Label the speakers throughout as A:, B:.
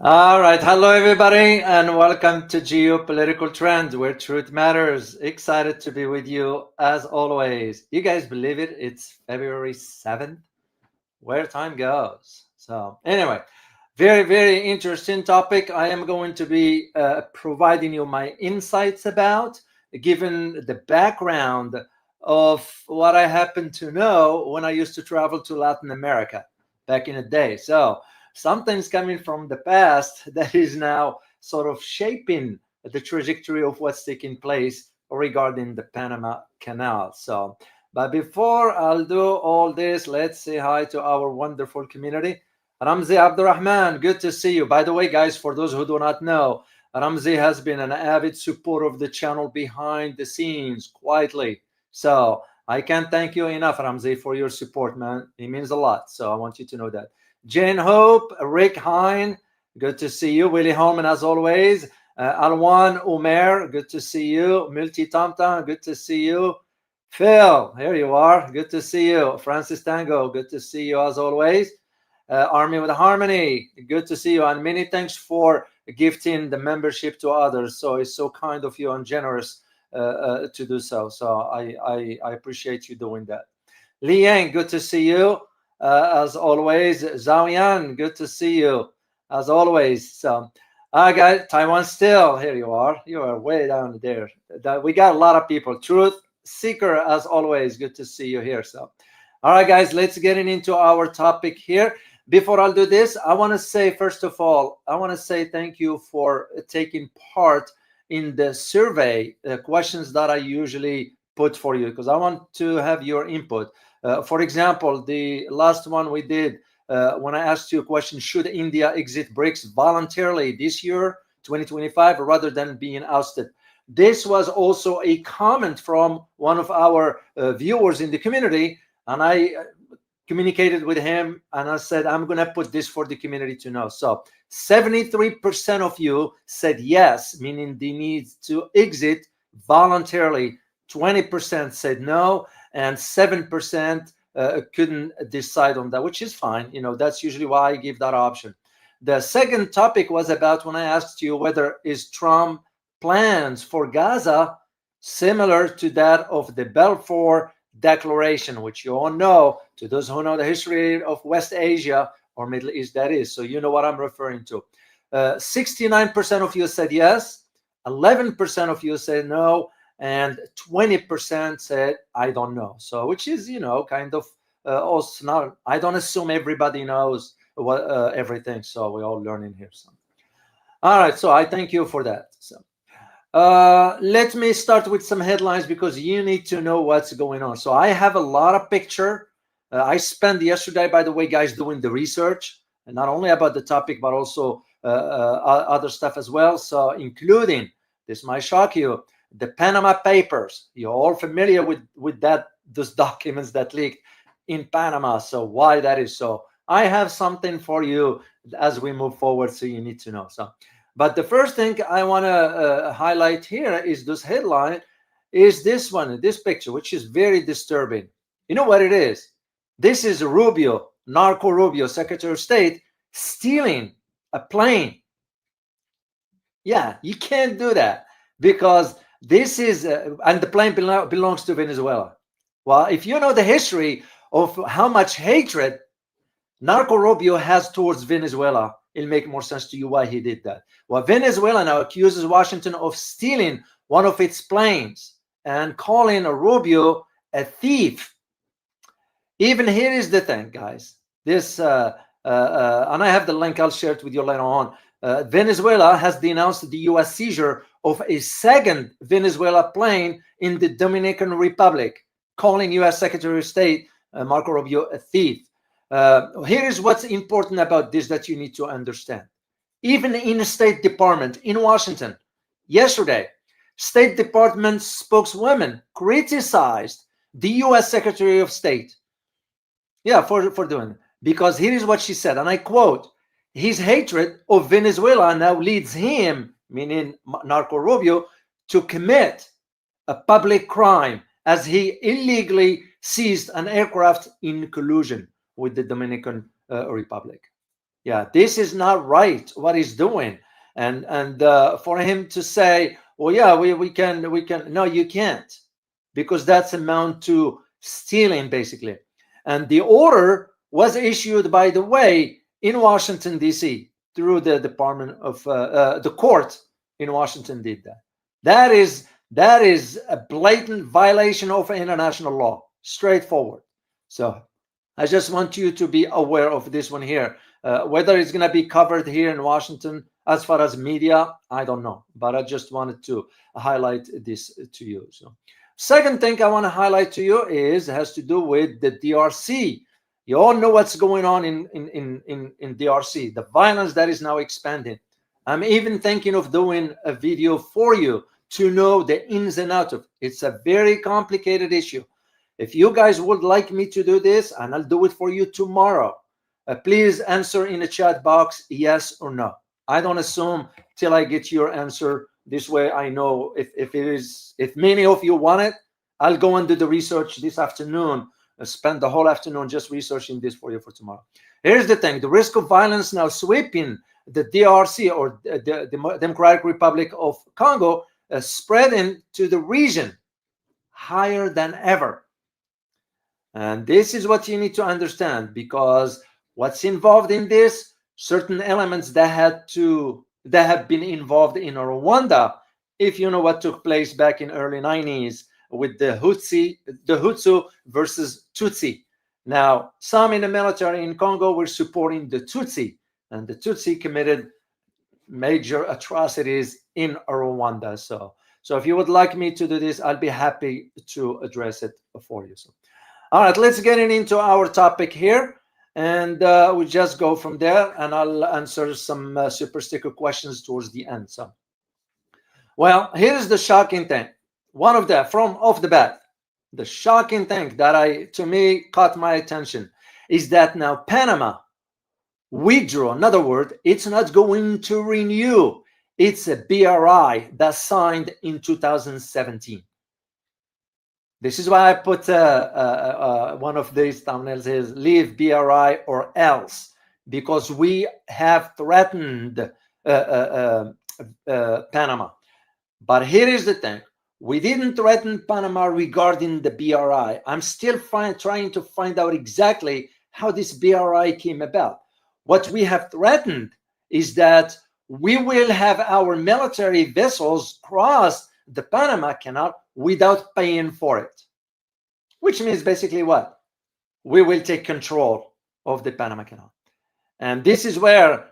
A: All right. Hello, everybody, and welcome to Geopolitical Trends, where truth matters. Excited to be with you as always. You guys believe it? It's February 7th, where time goes. So, anyway, very, very interesting topic. I am going to be providing you my insights about, given the background of what I happen to know when I used to travel to Latin America back in the day. So, something's coming from the past that is now sort of shaping the trajectory of what's taking place regarding the Panama Canal. So, but before I'll do all this, let's say hi to our wonderful community. Ramzi Abdurrahman, good to see you. By the way, guys, for those who do not know, Ramzi has been an avid supporter of the channel behind the scenes quietly. So I can't thank you enough, Ramzi, for your support, man. It means a lot. So I want you to know that. Jane Hope, Rick Hine, good to see you. Willie Holman, as always. Alwan Umer, good to see you. Multi Tamtam, good to see you. Phil, here you are. Good to see you. Francis Tango, good to see you as always. Army with Harmony, good to see you. And many thanks for gifting the membership to others. So it's so kind of you and generous to do so. So I appreciate you doing that. Li Yang, good to see you as always. Zhao Yan, good to see you as always. So, guys, Taiwan still, here you are. You are way down there. We got a lot of people. Truth Seeker, as always, good to see you here. So, all right, guys, let's get into our topic here. Before I'll do this, I want to say, first of all, I want to say thank you for taking part in the survey questions that I usually put for you, because I want to have your input. For example, the last one we did, when I asked you a question, should India exit BRICS voluntarily this year, 2025, rather than being ousted? This was also a comment from one of our viewers in the community, and I communicated with him and I said, I'm going to put this for the community to know. So 73% of you said yes, meaning they need to exit voluntarily. 20% said no, and 7% couldn't decide on that, which is fine. You know, that's usually why I give that option. The second topic was about when I asked you whether is Trump plans for Gaza similar to that of the Balfour Declaration, which you all know, to those who know the history of West Asia or Middle East, that is. So you know what I'm referring to. 69% of you said yes, 11% of you said no, and 20% said I don't know. So which is, you know, kind of also not, I don't assume everybody knows what everything. So we're all learning here. So. All right, so I thank you for that. So let me start with some headlines because you need to know what's going on. So I have a lot of picture. I spent yesterday, by the way, guys, doing the research, and not only about the topic, but also other stuff as well. So including, this might shock you, the Panama Papers. You're all familiar with those documents that leaked in Panama. So why that is so. I have something for you as we move forward, so you need to know. So, but the first thing I want to highlight here is this headline, is this one, this picture, which is very disturbing. You know what it is? This is Rubio, Narco Rubio, Secretary of State, stealing a plane. Yeah, you can't do that because this is, and the plane belongs to Venezuela. Well, if you know the history of how much hatred Narco Rubio has towards Venezuela, it'll make more sense to you why he did that. Well, Venezuela now accuses Washington of stealing one of its planes and calling Rubio a thief. Even here is the thing, guys. This, and I have the link, I'll share it with you later on. Venezuela has denounced the US seizure of a second Venezuela plane in the Dominican Republic, calling US Secretary of State Marco Rubio a thief. Here is what's important about this that you need to understand. Even in the State Department in Washington, yesterday, State Department spokeswoman criticized the US Secretary of State. Yeah, for doing it. Because here is what she said, and I quote, his hatred of Venezuela now leads him, meaning Narco Rubio, to commit a public crime as he illegally seized an aircraft in collusion with the Dominican Republic. Yeah, this is not right what he's doing. And for him to say, well, yeah, we can, no, you can't, because that's amount to stealing basically. And the order was issued, by the way, in Washington D.C. through the Department of the court in Washington did that. That is a blatant violation of international law, straightforward. So I just want you to be aware of this one here. Whether it's going to be covered here in Washington as far as media, I don't know. But I just wanted to highlight this to you. So, second thing I want to highlight to you has to do with the DRC. You all know what's going on in DRC, the violence that is now expanding. I'm even thinking of doing a video for you to know the ins and outs of it. It's a very complicated issue. If you guys would like me to do this, and I'll do it for you tomorrow, please answer in the chat box yes or no. I don't assume till I get your answer. This way I know if many of you want it, I'll go and do the research this afternoon, spend the whole afternoon just researching this for you for tomorrow. Here's the thing: the risk of violence now sweeping the DRC, or the Democratic Republic of Congo, spreading to the region higher than ever. And this is what you need to understand, because what's involved in this, certain elements that have been involved in Rwanda, if you know what took place back in early 90s with the Hutu versus Tutsi. Now, some in the military in Congo were supporting the Tutsi, and the Tutsi committed major atrocities in Rwanda. So if you would like me to do this, I'll be happy to address it for you. So, all right, let's get into our topic here, and we just go from there, and I'll answer some super sticker questions towards the end. So, well, here's the shocking thing. One of the from off the bat, the shocking thing that to me caught my attention is that now Panama withdrew. In other words, it's not going to renew. It's a BRI that signed in 2017. This is why I put one of these thumbnails is leave BRI or else, because we have threatened Panama. But here is the thing. We didn't threaten Panama regarding the BRI. I'm still trying to find out exactly how this BRI came about. What we have threatened is that we will have our military vessels cross the Panama Canal without paying for it, which means basically what? We will take control of the Panama Canal. And this is where,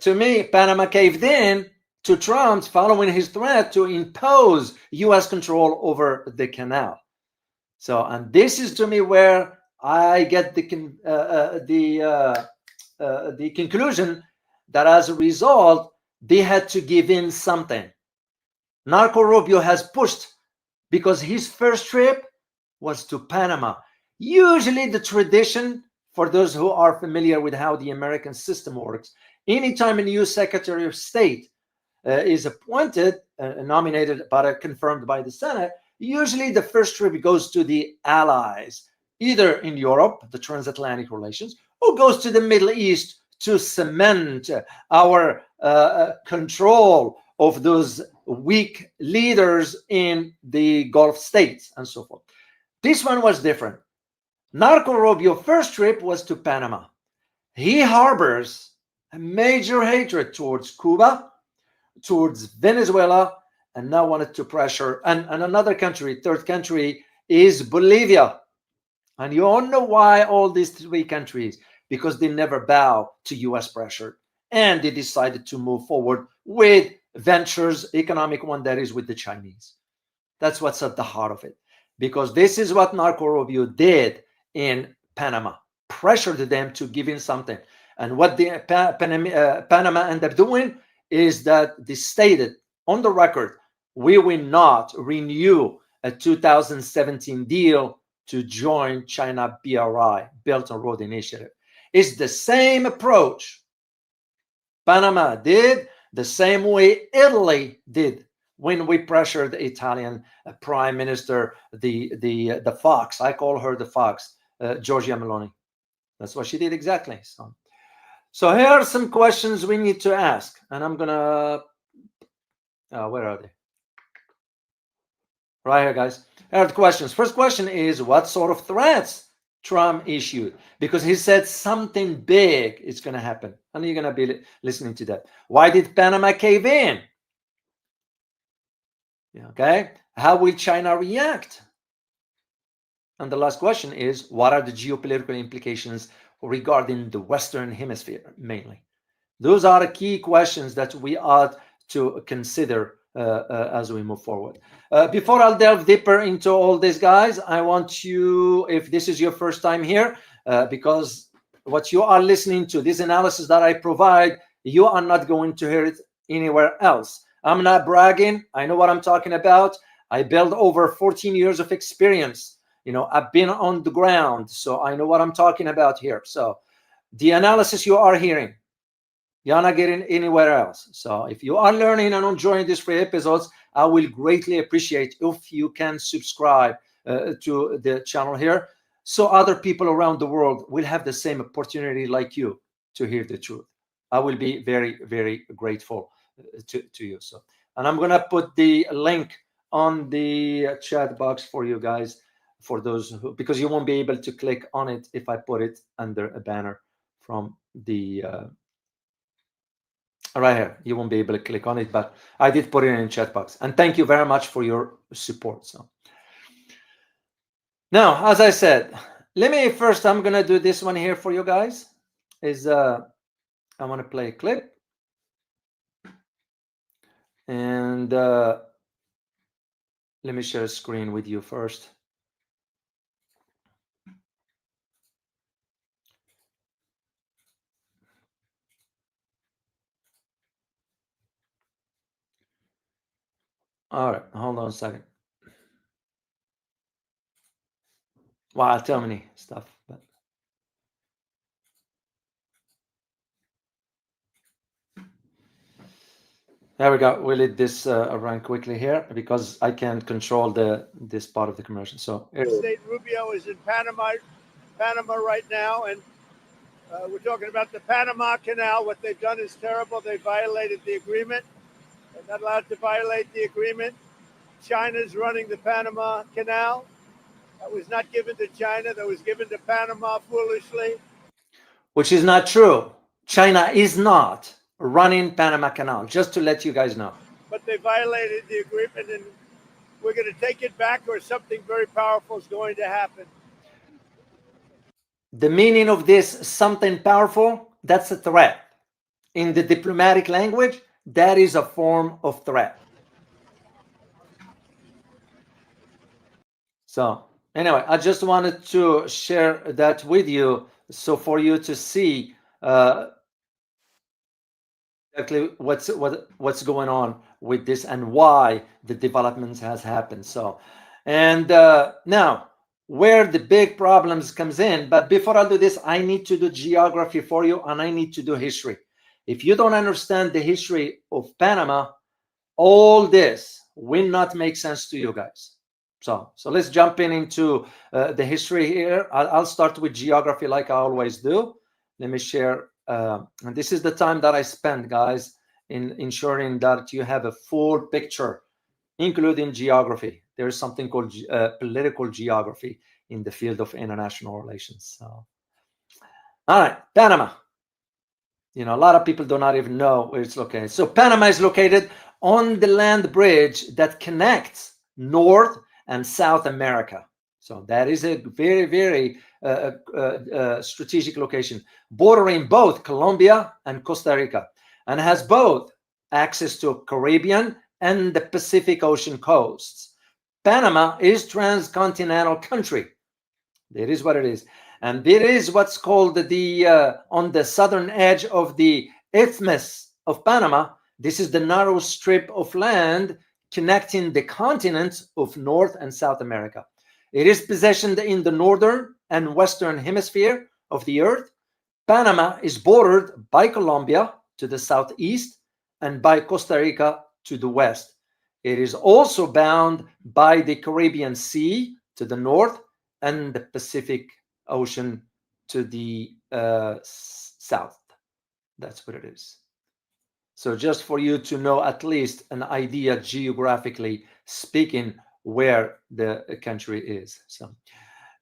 A: to me, Panama caved in to Trump following his threat to impose US control over the canal. So, and this is to me where I get the conclusion that as a result, they had to give in something. Marco Rubio has pushed, because his first trip was to Panama. Usually the tradition, for those who are familiar with how the American system works, anytime a new Secretary of State is appointed, nominated, but confirmed by the Senate, usually the first trip goes to the allies, either in Europe, the transatlantic relations, or goes to the Middle East to cement our control of those weak leaders in the Gulf states and so forth. This one was different. Marco Rubio's first trip was to Panama. He harbors a major hatred towards Cuba, towards Venezuela, and now wanted to pressure. And another country, third country, is Bolivia. And you all know why all these three countries, because they never bow to US pressure. And they decided to move forward with ventures, economic one that is with the Chinese. That's what's at the heart of it. Because this is what Marco Rubio did in Panama, pressured them to give in something. And what the Panama ended up doing is that they stated on the record, we will not renew a 2017 deal to join China BRI, Belt and Road Initiative. It's the same approach Panama did, the same way Italy did when we pressured the Italian Prime Minister, the fox. I call her the fox, Giorgia Meloni. That's what she did exactly. So So here are some questions we need to ask, and I'm gonna. Where are they? Right here, guys. Here are the questions. First question is, what sort of threats Trump issued? Because he said something big is going to happen, and you're going to be listening to that. Why did Panama cave in? Okay. How will China react? And the last question is, what are the geopolitical implications regarding the Western Hemisphere, mainly? Those are the key questions that we ought to consider as we move forward. Before I'll delve deeper into all this, guys, I want you, if this is your first time here, because what you are listening to, this analysis that I provide, you are not going to hear it anywhere else. I'm not bragging. I know what I'm talking about. I built over 14 years of experience. I've been on the ground, so I know what I'm talking about here. So the analysis you are hearing, you're not getting anywhere else. So if you are learning and enjoying these free episodes, I will greatly appreciate if you can subscribe to the channel here, so other people around the world will have the same opportunity like you to hear the truth. I will be very, very grateful to you. So, and I'm gonna put the link on the chat box for you guys, for those who, because you won't be able to click on it if I put it under a banner from the right here. You won't be able to click on it, but I did put it in the chat box. And thank you very much for your support. So now, as I said, let me first, I'm gonna do this one here for you guys. Is I want to play a clip, and let me share a screen with you first. All right, hold on a second. Wow, too many stuff. But there we go. We'll let this run quickly here because I can't control this part of the commercial. So
B: State Rubio is in Panama right now, and we're talking about the Panama Canal. What they've done is terrible. They violated the agreement. They're not allowed to violate the agreement. China's running the Panama Canal. That was not given to China. That was given to Panama foolishly.
A: Which is not true. China is not running Panama Canal, just to let you guys know.
B: But they violated the agreement, and we're going to take it back, or something very powerful is going to happen.
A: The meaning of this something powerful, that's a threat. In the diplomatic language, that is a form of threat. So anyway, I just wanted to share that with you, so for you to see exactly what's going on with this and why the developments has happened. So, and now where the big problems comes in. But before I do this, I need to do geography for you, and I need to do history. If you don't understand the history of Panama, all this will not make sense to you guys. So let's jump into the history here. I'll start with geography like I always do. Let me share, and this is the time that I spend, guys, in ensuring that you have a full picture, including geography. There is something called political geography in the field of international relations. So, all right, Panama. A lot of people do not even know where it's located. So Panama is located on the land bridge that connects North and South America. So that is a very, very strategic location, bordering both Colombia and Costa Rica, and has both access to Caribbean and the Pacific Ocean coasts. Panama is transcontinental country. It is what it is. And there is what's called on the southern edge of the Isthmus of Panama. This is the narrow strip of land connecting the continents of North and South America. It is positioned in the northern and western hemisphere of the earth. Panama is bordered by Colombia to the southeast and by Costa Rica to the west. It is also bound by the Caribbean Sea to the north and the Pacific Ocean to the south. That's what it is. So just for you to know at least an idea, geographically speaking, where the country is. So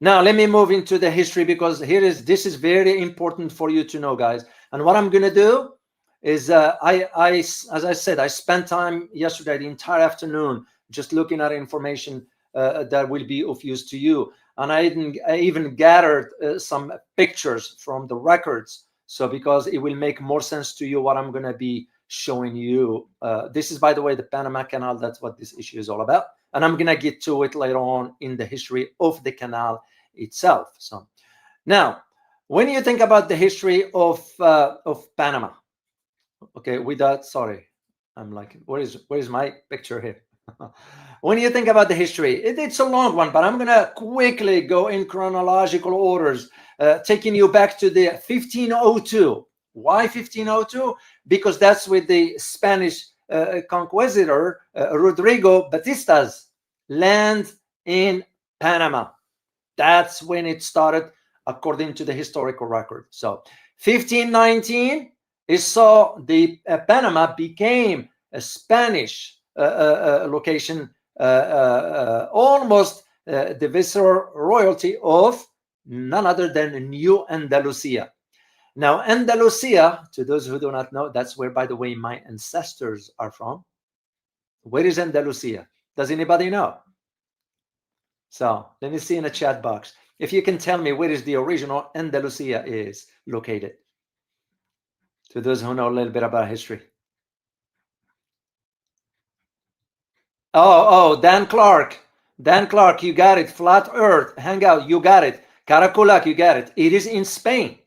A: now let me move into the history, because this is very important for you to know, guys. And what I'm going to do is as I said, I spent time yesterday, the entire afternoon, just looking at information that will be of use to you. And I even gathered some pictures from the records. So because it will make more sense to you what I'm going to be showing you. This is, by the way, the Panama Canal. That's what this issue is all about. And I'm going to get to it later on in the history of the canal itself. So now, when you think about the history of Panama, okay, with that, sorry, I'm like, where's my picture here? When you think about the history, it's a long one, but I'm going to quickly go in chronological orders, taking you back to the 1502. Why 1502? Because that's with the Spanish conquistador Rodrigo Batista's land in Panama. That's when it started, according to the historical record. So 1519 is saw the Panama became a Spanish location, almost the visceral royalty of none other than New Andalusia. Now, Andalusia, to those who do not know, that's where, by the way, my ancestors are from. Where is Andalusia? Does anybody know? So let me see in the chat box if you can tell me where is the original Andalusia is located. To those who know a little bit about history. Oh, Dan Clark, you got it. Flat Earth Hangout, you got it. Caracolak, you got it. It is in Spain.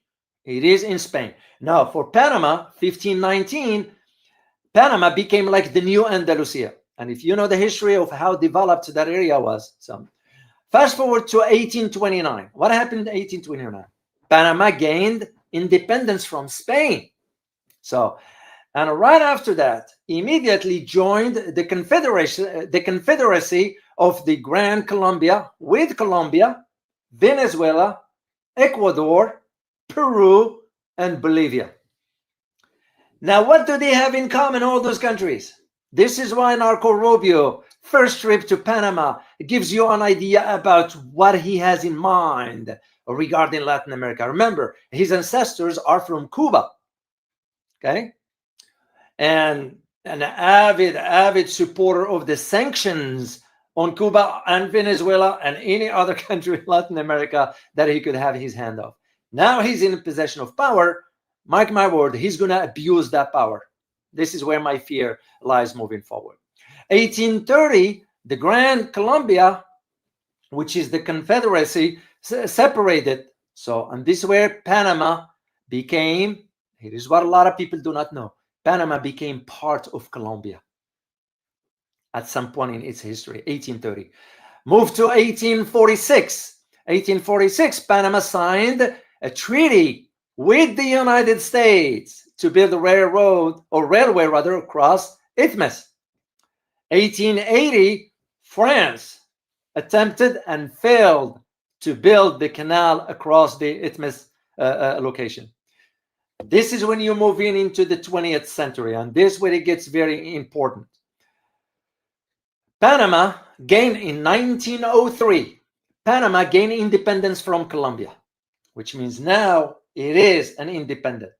A: It is in Spain. Now, for Panama, 1519, Panama became like the new Andalusia. And if you know the history of how developed that area was, so fast forward to 1829. What happened in 1829? Panama gained independence from Spain. So, and right after that, immediately joined the Confederacy of the Grand Colombia, with Colombia, Venezuela, Ecuador, Peru, and Bolivia. Now, what do they have in common, all those countries? This is why Marco Rubio, first trip to Panama, gives you an idea about what he has in mind regarding Latin America. Remember, his ancestors are from Cuba, okay? And an avid supporter of the sanctions on Cuba and Venezuela and any other country in Latin America that he could have his hand of. Now he's in possession of power. Mark my word, he's going to abuse that power. This is where my fear lies moving forward. 1830, the Grand Colombia, which is the Confederacy, separated. So, and this is where Panama became, here is what a lot of people do not know, Panama became part of Colombia at some point in its history, 1830. Moved to 1846. 1846, Panama signed a treaty with the United States to build a railway across Isthmus. 1880, France attempted and failed to build the canal across the Isthmus location. This is when you move into the 20th century, and this is where it gets very important. Panama gained in 1903. Panama gained independence from Colombia, which means now it is an independent,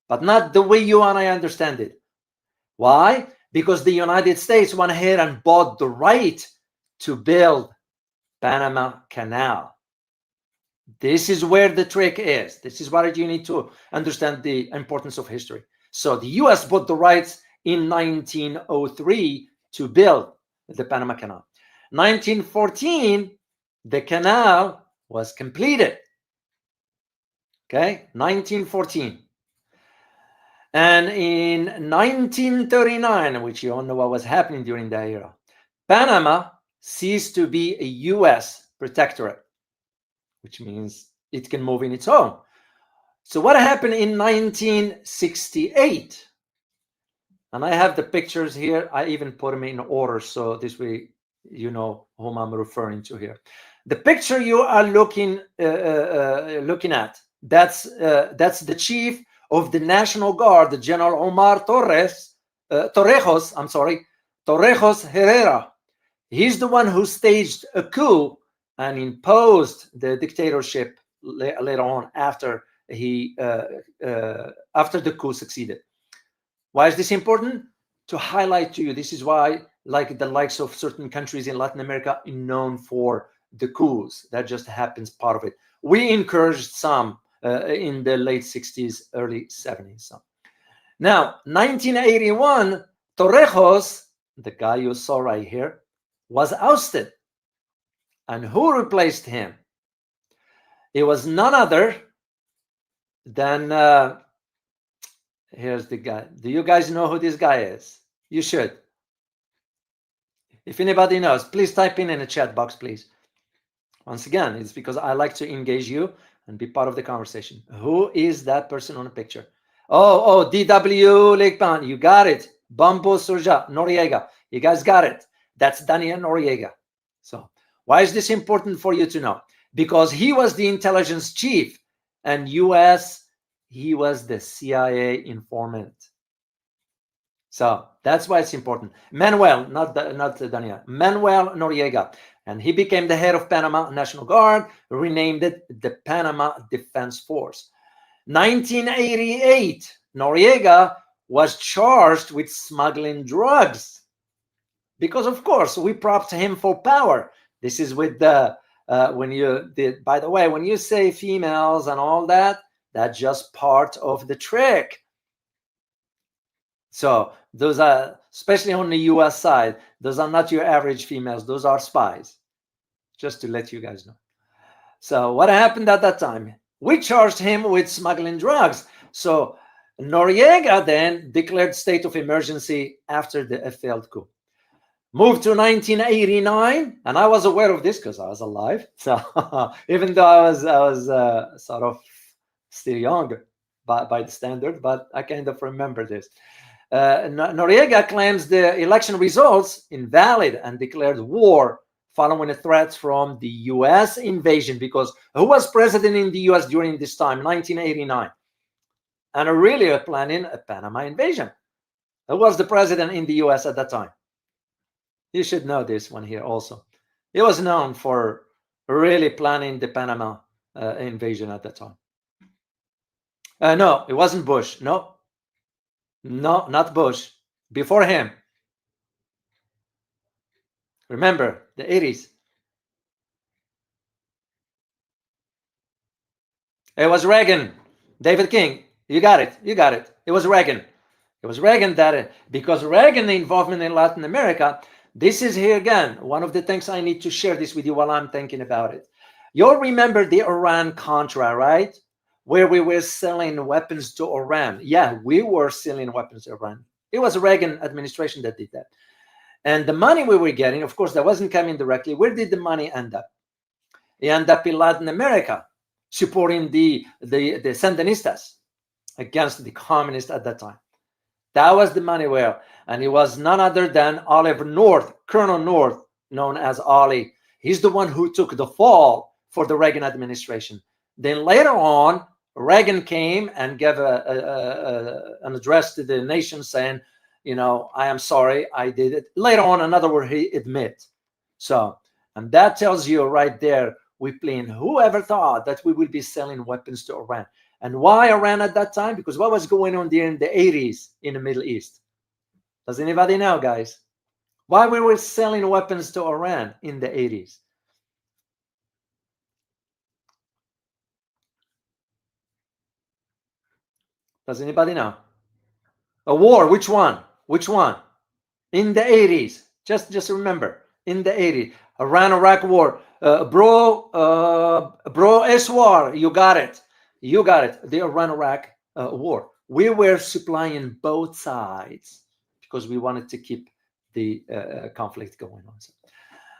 A: but not the way you and I understand it. Why? Because the United States went ahead and bought the right to build Panama Canal. This is where the trick is. This is what you need to understand, the importance of history. So the US bought the rights in 1903 to build the Panama Canal. 1914, the canal was completed. Okay, 1914. And in 1939, which you all know what was happening during that era, Panama ceased to be a US protectorate, which means it can move in its own. So what happened in 1968? And I have the pictures here. I even put them in order, so this way you know whom I'm referring to here. The picture you are looking at, that's the chief of the National Guard, General Omar Torrijos Herrera. He's the one who staged a coup and imposed the dictatorship later on after after the coup succeeded. Why is this important? To highlight to you, this is why, like the likes of certain countries in Latin America, are known for the coups. That just happens, part of it. We encouraged some in the late 60s, early 70s. So. Now, 1981, Torrijos, the guy you saw right here, was ousted. And who replaced him? It was none other than, here's the guy. Do you guys know who this guy is? You should. If anybody knows, please type in the chat box, please. Once again, it's because I like to engage you and be part of the conversation. Who is that person on the picture? Oh, DW Lekpan, you got it. Bambo Soja Noriega, you guys got it. That's Daniel Noriega. So why is this important for you to know? Because he was the intelligence chief, and US, he was the CIA informant. So that's why it's important. Manuel, not Daniel, Manuel Noriega. And he became the head of Panama National Guard, renamed it the Panama Defense Force. 1988, Noriega was charged with smuggling drugs. Because, of course, we propped him for power. This is with the, when you did, by the way, when you say females and all that, that's just part of the trick. So those are, especially on the US side, those are not your average females. Those are spies, just to let you guys know. So what happened at that time? We charged him with smuggling drugs. So Noriega then declared state of emergency after the failed coup. Moved to 1989, and I was aware of this because I was alive. So even though I was sort of still young by the standard, but I kind of remember this. Noriega claims the election results invalid and declared war following the threats from the US invasion, because who was president in the US during this time, 1989? And really planning a Panama invasion. Who was the president in the US at that time? You should know this one here also. He was known for really planning the Panama invasion at that time. No, it wasn't Bush. No, not Bush. Before him. Remember, the 80s. It was Reagan. David King. You got it. You got it. It was Reagan. It was Reagan that, because Reagan's involvement in Latin America, this is here again, one of the things I need to share this with you while I'm thinking about it. You'll remember the Iran-Contra, right? Where we were selling weapons to Iran. Yeah, we were selling weapons to Iran. It was the Reagan administration that did that. And the money we were getting, of course, that wasn't coming directly. Where did the money end up? It ended up in Latin America, supporting the Sandinistas against the communists at that time. That was the money well. And it was none other than Oliver North, Colonel North, known as Ollie. He's the one who took the fall for the Reagan administration. Then later on, Reagan came and gave an address to the nation saying, you know, I am sorry, I did it. Later on, another word, he admit. So, and that tells you right there, we playing. Whoever thought that we would be selling weapons to Iran? And why Iran at that time? Because what was going on there in the 80s in the Middle East? Does anybody know, guys? Why we were selling weapons to Iran in the 80s? Does anybody know? A war, which one? Which one? In the 80s. Just remember, in the 80s. Iran-Iraq war. Bro Eswar, you got it. You got it. The Iran-Iraq war. We were supplying both sides because we wanted to keep the conflict going on.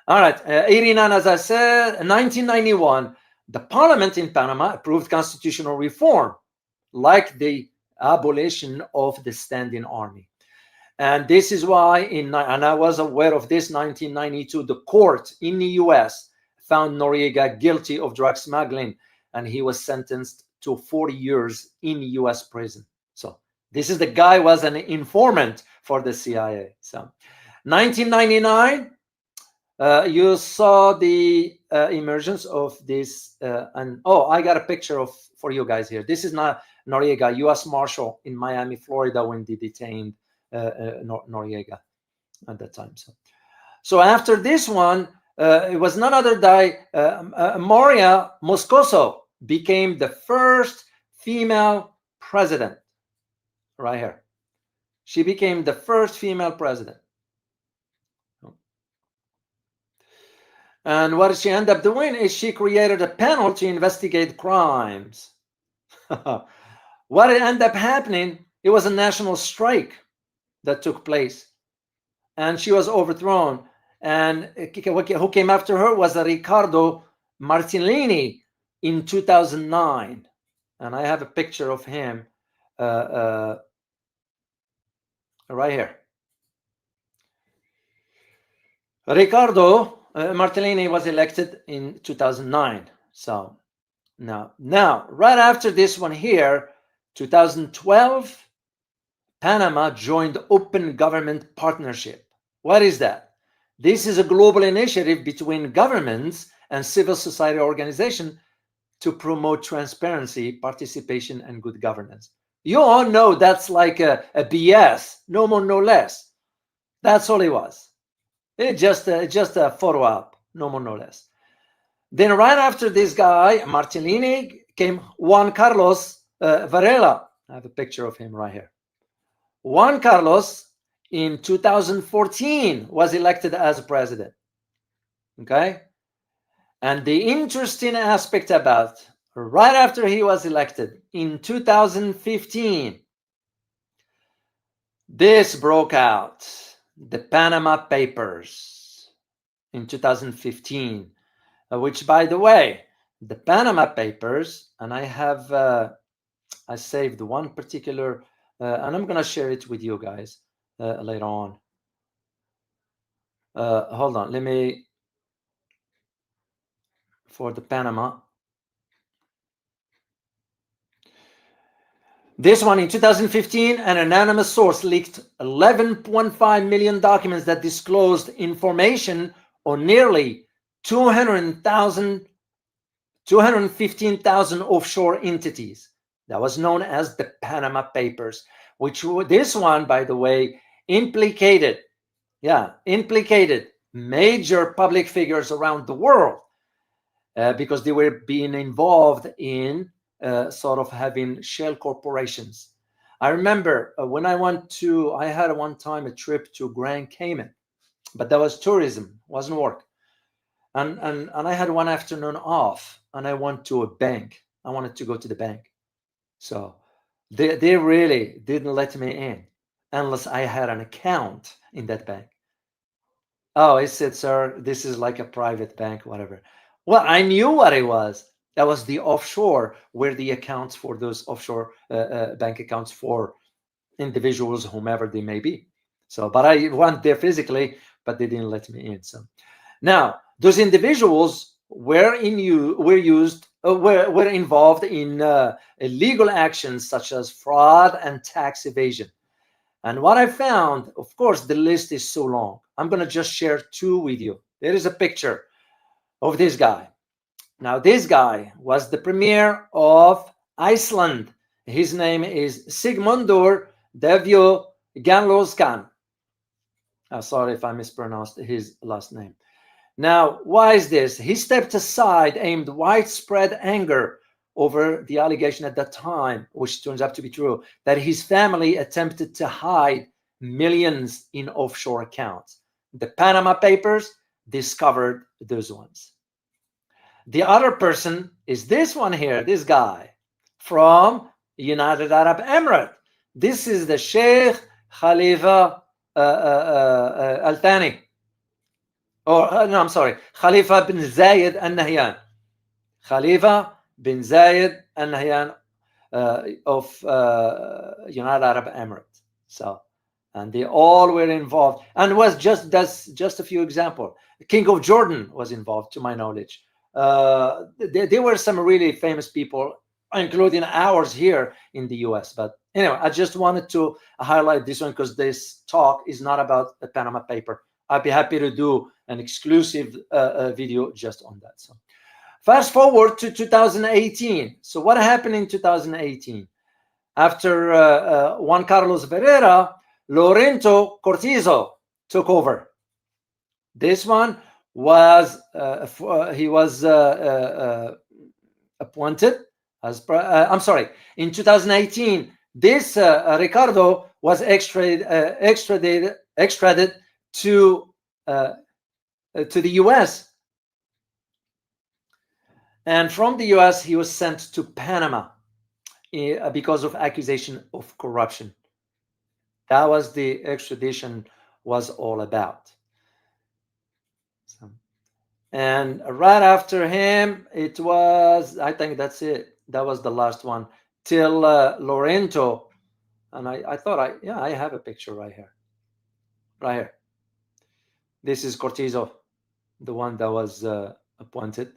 A: All right, 89, as I said, 1991, the parliament in Panama approved constitutional reform, like the abolition of the standing army. And this is why, and I was aware of this, 1992, the court in the US found Noriega guilty of drug smuggling, and he was sentenced to 40 years in US prison. So this is the guy was an informant for the CIA. So 1999, you saw the emergence of this, and I got a picture of for you guys here. This is not Noriega, U.S. Marshal in Miami, Florida, when they detained Noriega at that time. So after this one, it was none other than Moria Moscoso became the first female president. Right here, she became the first female president. And what she ended up doing is she created a panel to investigate crimes. What ended up happening, it was a national strike that took place. And she was overthrown. And who came after her was Riccardo Martellini in 2009. And I have a picture of him right here. Riccardo Martellini was elected in 2009. So now, right after this one here, 2012, Panama joined Open Government Partnership. What is that? This is a global initiative between governments and civil society organizations to promote transparency, participation, and good governance. You all know that's like a BS, no more, no less. That's all it was. It's just a photo op, no more, no less. Then right after this guy, Martellini, came Juan Carlos Varela. I have a picture of him right here. Juan Carlos in 2014 was elected as president. Okay? And the interesting aspect about right after he was elected in 2015, this broke out, the Panama Papers in 2015, which, by the way, the Panama Papers, and I have I saved one particular, and I'm going to share it with you guys later on. Hold on, let me, for the Panama. This one in 2015, an anonymous source leaked 11.5 million documents that disclosed information on nearly 215,000 offshore entities. That was known as the Panama Papers, which this one, by the way, implicated major public figures around the world because they were being involved in sort of having shell corporations. I remember when I had one time a trip to Grand Cayman, but that was tourism, wasn't work. And I had one afternoon off, and I went to a bank. I wanted to go to the bank. So they really didn't let me in unless I had an account in that bank. Oh, I said, sir, this is like a private bank, whatever. Well, I knew what it was. That was the offshore, where the accounts for those offshore bank accounts for individuals, whomever they may be. So, but I went there physically, but they didn't let me in. So now those individuals were involved in illegal actions such as fraud and tax evasion. And what I found, of course, the list is so long. I'm going to just share two with you. There is a picture of this guy. Now, this guy was the premier of Iceland. His name is Sigmundur Davíð Gunnlaugsson. Sorry if I mispronounced his last name. Now, why is this? He stepped aside, aimed widespread anger over the allegation at that time, which turns out to be true, that his family attempted to hide millions in offshore accounts. The Panama Papers discovered those ones. The other person is this one here, this guy from United Arab Emirates. This is the Sheikh Khalifa Al Thani. Khalifa bin Zayed Al Nahyan. Khalifa bin Zayed Al Nahyan of United Arab Emirates. So, and they all were involved. And that's just a few examples. The King of Jordan was involved, to my knowledge. There were some really famous people including ours here in the US. But anyway, I just wanted to highlight this one because this talk is not about the Panama paper. I'd be happy to do an exclusive video just on that. So fast forward to 2018. So what happened in 2018? After Juan Carlos Ferreira, Lorenzo Cortizo took over. This one was, he was appointed as, I'm sorry, in 2018, this Ricardo was extradited to the US. And from the US, he was sent to Panama because of accusation of corruption. That was the extradition was all about. So, and right after him, it was, I think that's it. That was the last one till Lorenzo. And I thought I have a picture right here. Right here. This is Cortizo, the one that was appointed.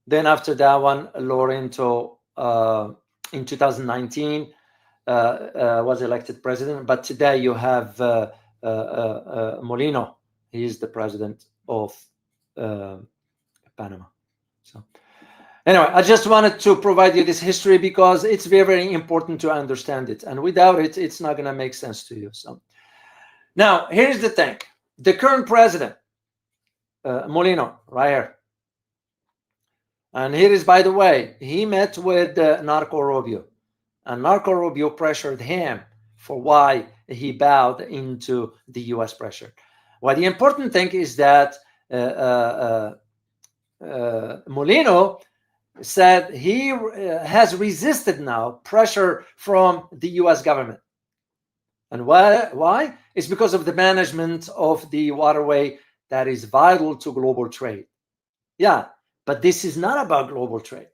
A: Then after that one, Lorenzo in 2019 was elected president. But today you have Molino. He is the president of Panama. So anyway, I just wanted to provide you this history because it's very, very important to understand it. And without it, it's not going to make sense to you. So now, here's the thing. The current president, Molino, right here. And here is, by the way, he met with Narco Rubio. And Marco Rubio pressured him for why he bowed into the US pressure. Well, the important thing is that Molino said he has resisted now pressure from the US government. And why? It's because of the management of the waterway that is vital to global trade. Yeah, but this is not about global trade.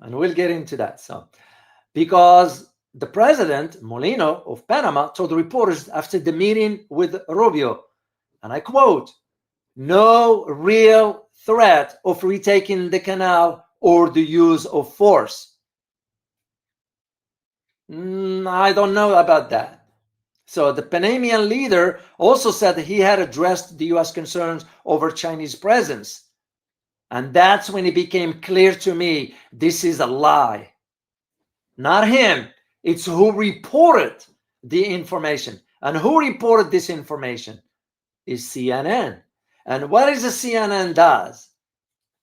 A: And we'll get into that. So, because the president, Molino of Panama, told reporters after the meeting with Rubio, and I quote, "No real threat of retaking the canal or the use of force." I don't know about that. So the Panamanian leader also said that he had addressed the US concerns over Chinese presence. And that's when it became clear to me, this is a lie. Not him, it's who reported the information. And who reported this information is CNN. And what is the CNN does?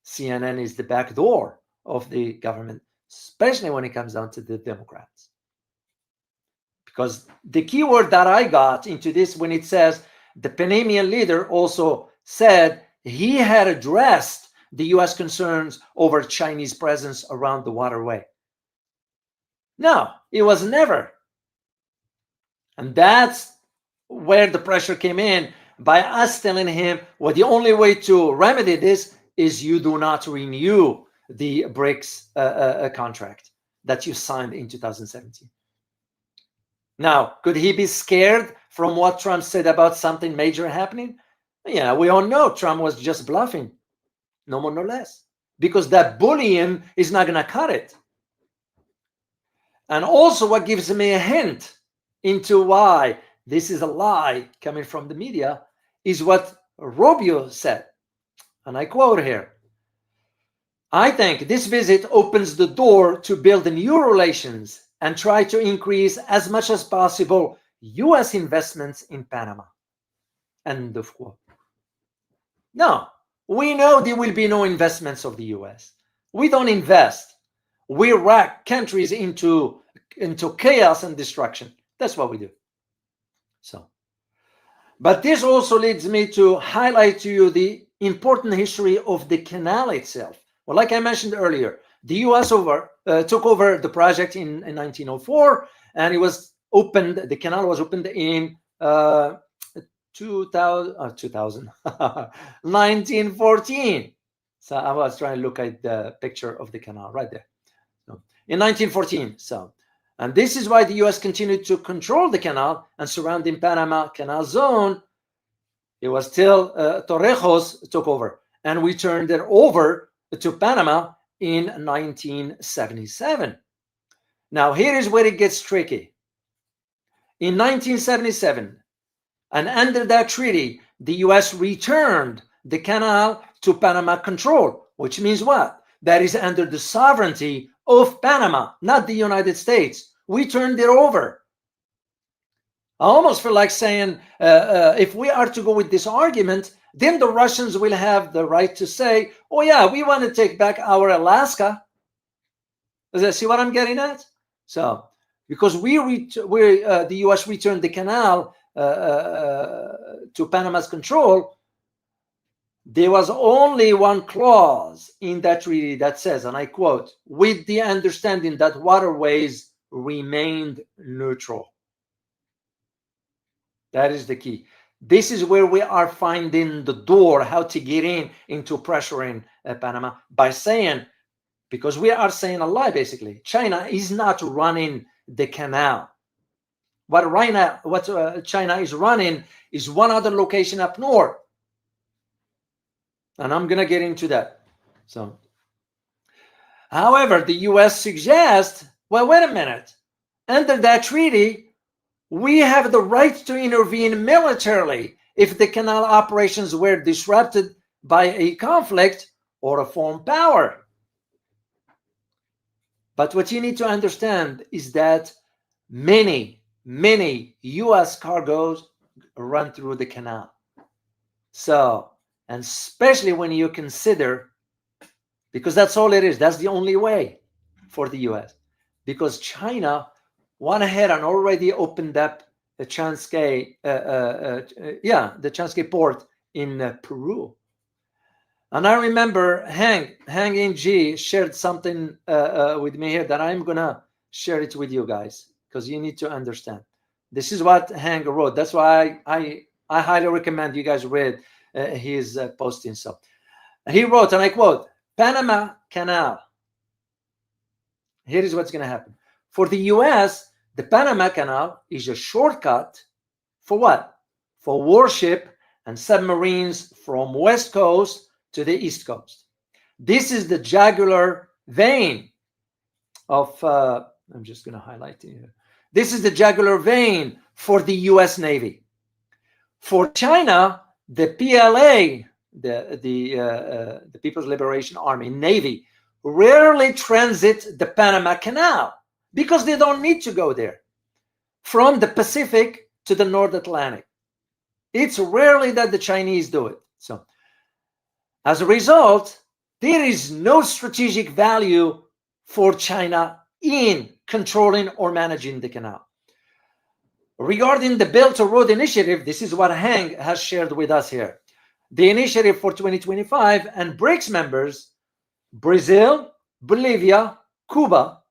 A: CNN is the back door of the government, especially when it comes down to the Democrats. Because the keyword that I got into this when it says the Panamanian leader also said he had addressed the US concerns over Chinese presence around the waterway. No, it was never. And that's where the pressure came in by us telling him, well, the only way to remedy this is you do not renew the BRICS contract that you signed in 2017. Now, could he be scared from what Trump said about something major happening? Yeah, we all know Trump was just bluffing, no more, no less, because that bullying is not going to cut it. And also what gives me a hint into why this is a lie coming from the media is what Rubio said. And I quote here, "I think this visit opens the door to build new relations and try to increase as much as possible US investments in Panama." End of quote. No, we know there will be no investments of the US. We don't invest. We rack countries into chaos and destruction. That's what we do. So, but this also leads me to highlight to you the important history of the canal itself. Well, like I mentioned earlier, the US took over the project in 1904, and it was opened, the canal was opened in 1914. So I was trying to look at the picture of the canal right there. So, in 1914. So, and this is why the US continued to control the canal and surrounding Panama Canal Zone. It was till Torrijos took over, and we turned it over to Panama in 1977. Now, here is where it gets tricky. In 1977, and under that treaty, the US returned the canal to Panama control, which means what? That is under the sovereignty of Panama, not the United States. We turned it over. I almost feel like saying, if we are to go with this argument, then the Russians will have the right to say, oh yeah, we want to take back our Alaska. Does that see what I'm getting at? So, because the US returned the canal to Panama's control, there was only one clause in that treaty that says, and I quote, with the understanding that waterways remained neutral. That is the key. This is where we are finding the door, how to get into pressuring Panama by saying, because we are saying a lie, basically. China is not running the canal. What China is running is one other location up north. And I'm going to get into that. So, however, the US suggests, well, wait a minute. Under that treaty, we have the right to intervene militarily if the canal operations were disrupted by a conflict or a foreign power. But what you need to understand is that many US cargoes run through the canal. So, and especially when you consider, because that's all it is, that's the only way for the US, because China went ahead and already opened up the Chanskei, the Chanskei port in Peru. And I remember Hang Ng shared something with me here that I'm gonna share it with you guys, because you need to understand. This is what Hang wrote. That's why I highly recommend you guys read his posting. So he wrote, and I quote, Panama Canal. Here is what's going to happen. For the US, the Panama Canal is a shortcut for what? For warship and submarines from West Coast to the East Coast. This is the jugular vein of, I'm just going to highlight it here. This is the jugular vein for the US Navy. For China, the PLA, the People's Liberation Army, Navy, rarely transit the Panama Canal because they don't need to go there. From the Pacific to the North Atlantic, it's rarely that the Chinese do it. So, as a result, there is no strategic value for China in controlling or managing the canal. Regarding the Belt and Road Initiative, this is what Hang has shared with us here. The initiative for 2025 and BRICS members, Brazil, Bolivia, Cuba,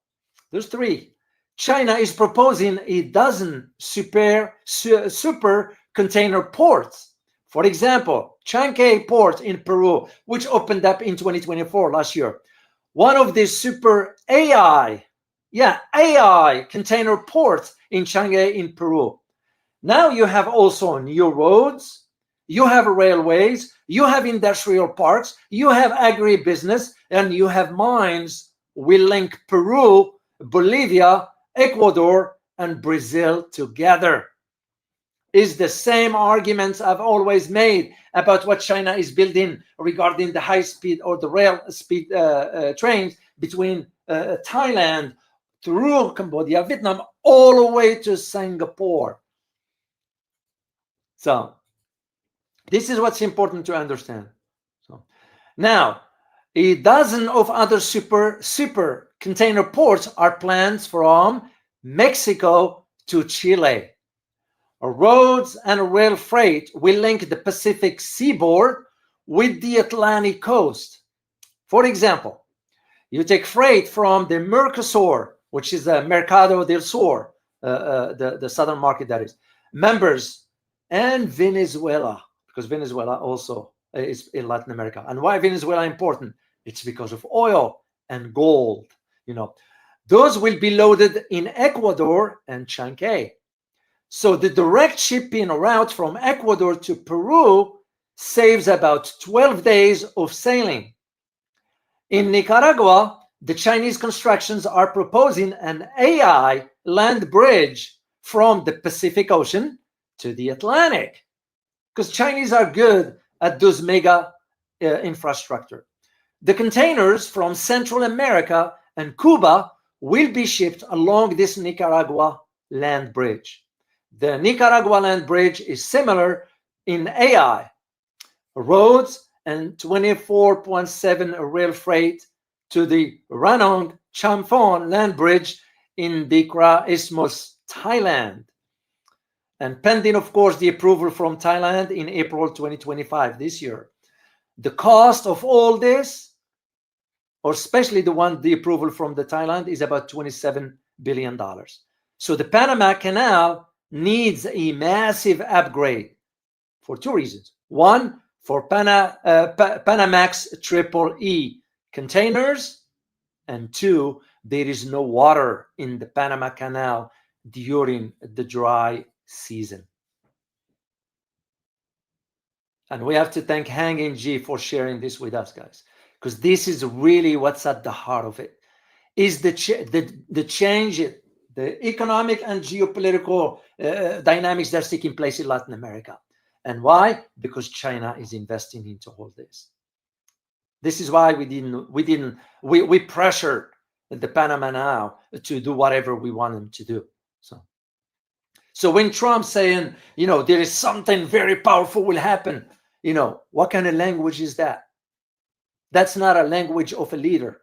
A: there's 3. China is proposing a dozen super container ports. For example, Chanquay Port in Peru, which opened up in 2024 last year. One of the super AI container ports in Chanquay in Peru. Now you have also new roads, you have railways, you have industrial parks, you have agribusiness, and you have mines. We link Peru, Bolivia, Ecuador, and Brazil together. Is the same arguments I've always made about what China is building regarding the high speed or the rail speed trains between Thailand through Cambodia, Vietnam, all the way to Singapore. So this is what's important to understand. So now, a dozen of other super container ports are planned from Mexico to Chile. Roads and rail freight will link the Pacific seaboard with the Atlantic coast. For example, you take freight from the Mercosur, which is the Mercado del Sur, the southern market that is, members, and Venezuela, because Venezuela also is in Latin America. And why Venezuela important? It's because of oil and gold. You know, those will be loaded in Ecuador and Chanquay. So the direct shipping route from Ecuador to Peru saves about 12 days of sailing. In Nicaragua, the Chinese constructions are proposing an AI land bridge from the Pacific Ocean to the Atlantic, because Chinese are good at those mega infrastructure. The containers from Central America and Cuba will be shipped along this Nicaragua land bridge. The Nicaragua land bridge is similar in AI, roads, and 24.7 rail freight to the Ranong Champon land bridge in Dikra Isthmus, Thailand. And pending, of course, the approval from Thailand in April 2025, this year. The cost of all this, or especially the approval from the Thailand, is about $27 billion. So the Panama Canal needs a massive upgrade for two reasons. One, for Panamax Triple E containers, and two, there is no water in the Panama Canal during the dry season. And we have to thank Hanging G for sharing this with us, guys, because this is really what's at the heart of it, is the change, the economic and geopolitical dynamics that are taking place in Latin America. And why? Because China is investing into all this. This is why we pressured the Panama now to do whatever we want them to do. So when Trump's saying, there is something very powerful will happen, what kind of language is that? That's not a language of a leader.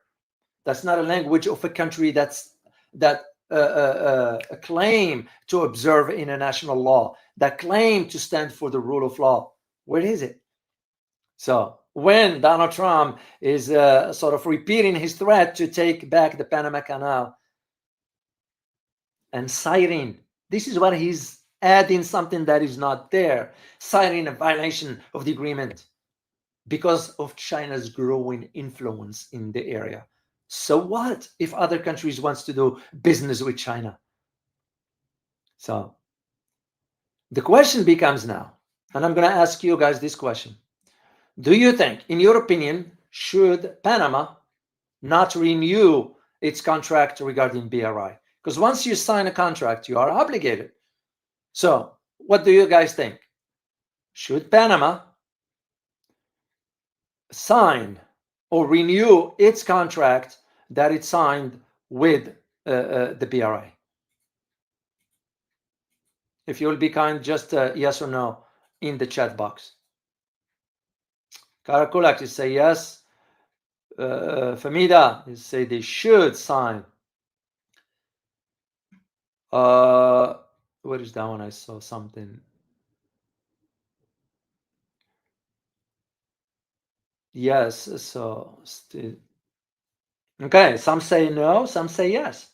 A: That's not a language of a country that claim to observe international law, that claim to stand for the rule of law. Where is it? So when Donald Trump is sort of repeating his threat to take back the Panama Canal and citing, this is what he's adding, something that is not there, citing a violation of the agreement because of China's growing influence in the area. So what if other countries wants to do business with China? So the question becomes now, and I'm going to ask you guys this question. Do you think, in your opinion, should Panama not renew its contract regarding BRI? Because once you sign a contract, you are obligated. So what do you guys think? Should Panama sign or renew its contract that it signed with the BRI? If you'll be kind, just yes or no in the chat box. Karakulak is say yes. Famida is say they should sign. What is that one? I saw something. Yes, so still. Okay, some say no, some say yes.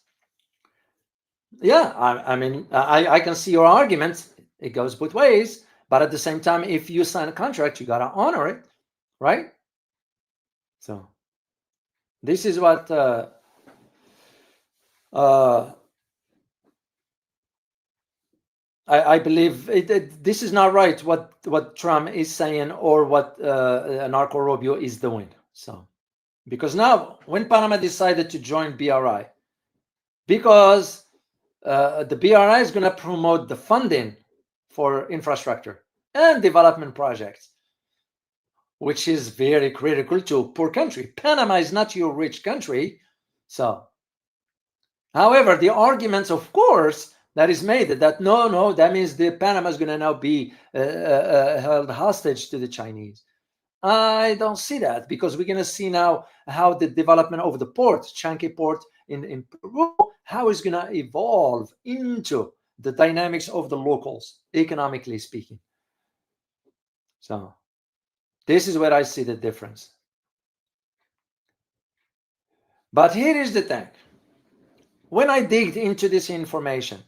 A: Yeah, I mean, I can see your arguments. It goes both ways, but at the same time, if you sign a contract, you gotta honor it, right? So this is what I believe. This is not right what Trump is saying or what Marco Rubio is doing. So because now when Panama decided to join BRI, because the BRI is going to promote the funding for infrastructure and development projects, which is very critical to a poor country. Panama is not your rich country. So, however, the arguments, of course, that is made that no, that means the Panama is going to now be held hostage to the Chinese. I don't see that, because we're going to see now how the development of the port, Chanqui port in Peru, how it's going to evolve into the dynamics of the locals, economically speaking. So this is where I see the difference. But here is the thing. When I digged into this information,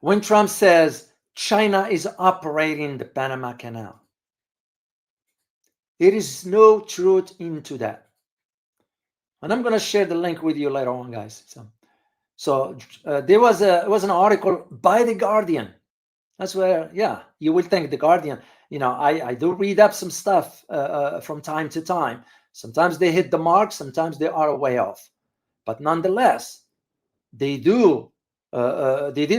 A: when Trump says China is operating the Panama Canal, there is no truth into that. And I'm going to share the link with you later on, guys. So there was an article by The Guardian. That's where, yeah, you will think The Guardian. I do read up some stuff from time to time. Sometimes they hit the mark, sometimes they are way off. But nonetheless, they did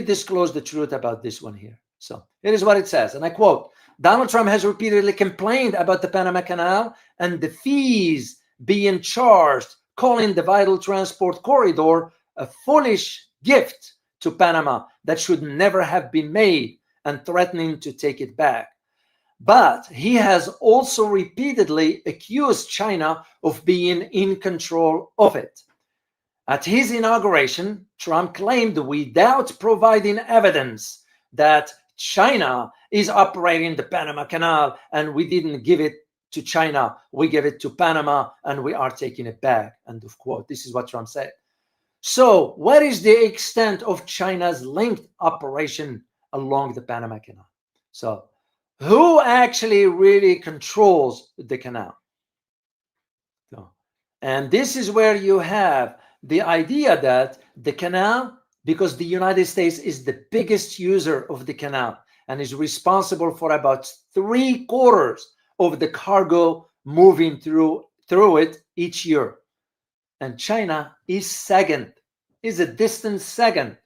A: disclose the truth about this one here. So it is what it says, and I quote, Donald Trump has repeatedly complained about the Panama Canal and the fees being charged, calling the vital transport corridor a foolish gift to Panama that should never have been made, and threatening to take it back. But he has also repeatedly accused China of being in control of it. At his inauguration, Trump claimed, without providing evidence, that China is operating the Panama Canal and we didn't give it to China, we gave it to Panama and we are taking it back. End of quote. This is what Trump said. So what is the extent of China's linked operation along the Panama Canal? So who actually really controls the canal? So, and this is where you have the idea that the canal, because the United States is the biggest user of the canal and is responsible for about 3/4 of the cargo moving through it each year. And China is second, is a distant second.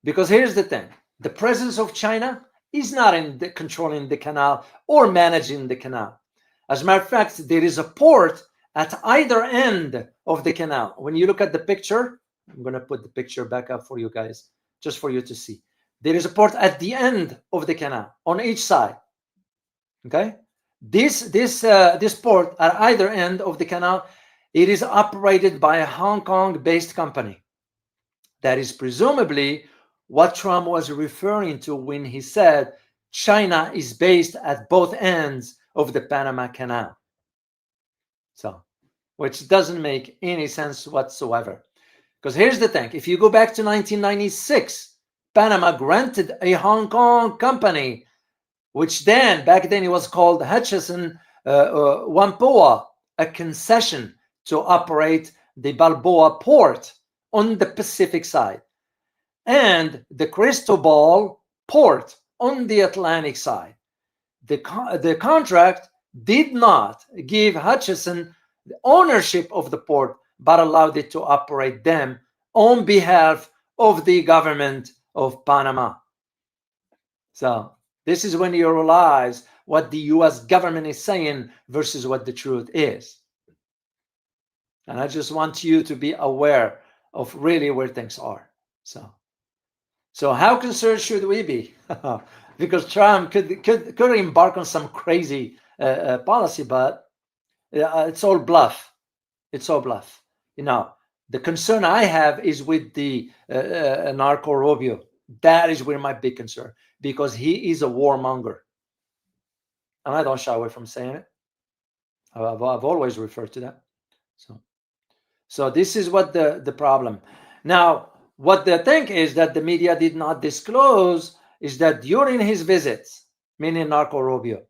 A: Because here's the thing, the presence of China is not in controlling the canal or managing the canal. As a matter of fact, there is a port at either end of the canal. When you look at the picture, I'm going to put the picture back up for you guys, just for you to see. There is a port at the end of the canal on each side. Okay, this port at either end of the canal, it is operated by a Hong Kong-based company. That is presumably what Trump was referring to when he said China is based at both ends of the Panama Canal. So, which doesn't make any sense whatsoever. Because here's the thing, if you go back to 1996, Panama granted a Hong Kong company, which back then it was called Hutchison Whampoa, a concession to operate the Balboa port on the Pacific side and the Cristobal port on the Atlantic side. The contract did not give Hutchison the ownership of the port, but allowed it to operate them on behalf of the government of Panama. So this is when you realize what the US government is saying versus what the truth is. And I just want you to be aware of really where things are. So how concerned should we be? Because Trump could embark on some crazy policy, but it's all bluff. It's all bluff. You know, the concern I have is with the Marco Rubio. That is where my big concern, because he is a warmonger. And I don't shy away from saying it. I've always referred to that. So this is what the problem. Now, what they think is that the media did not disclose is that during his visits, meaning Marco Rubio,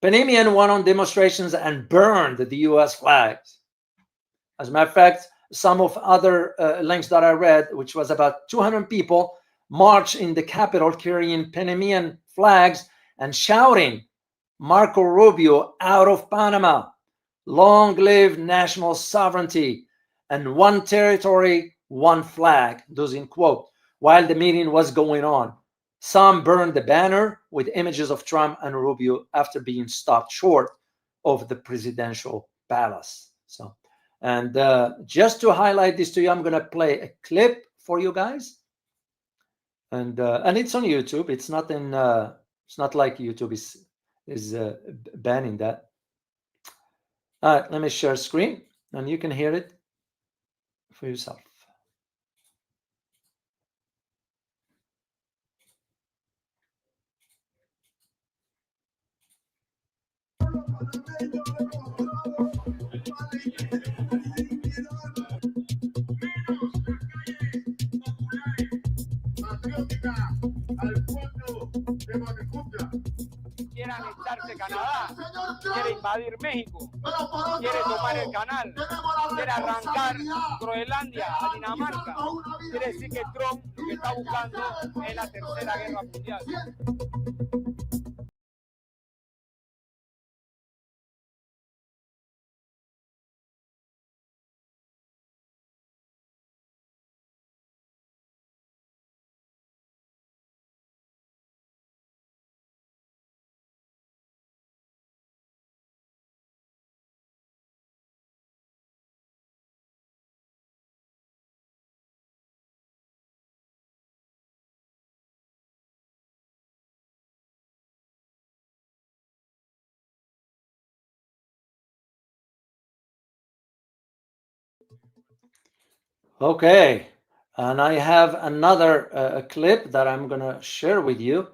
A: Panamanian went on demonstrations and burned the US flags. As a matter of fact, some of other links that I read, which was about 200 people, marched in the Capitol carrying Panamanian flags and shouting, Marco Rubio out of Panama, long live national sovereignty, and one territory, one flag, those in quote, while the meeting was going on. Some burned the banner with images of Trump and Rubio after being stopped short of the presidential palace. So, and just to highlight this to you, I'm going to play a clip for you guys. And it's on YouTube. It's not in. It's not like YouTube is banning that. All right, let me share screen, and you can hear it for yourself.
C: Quiere anexarse Canadá, quiere invadir México, quiere tomar el canal, quiere arrancar Groenlandia a Dinamarca. Quiere decir que Trump lo que está buscando es la tercera guerra mundial.
A: Okay, and I have another clip that I'm going to share with you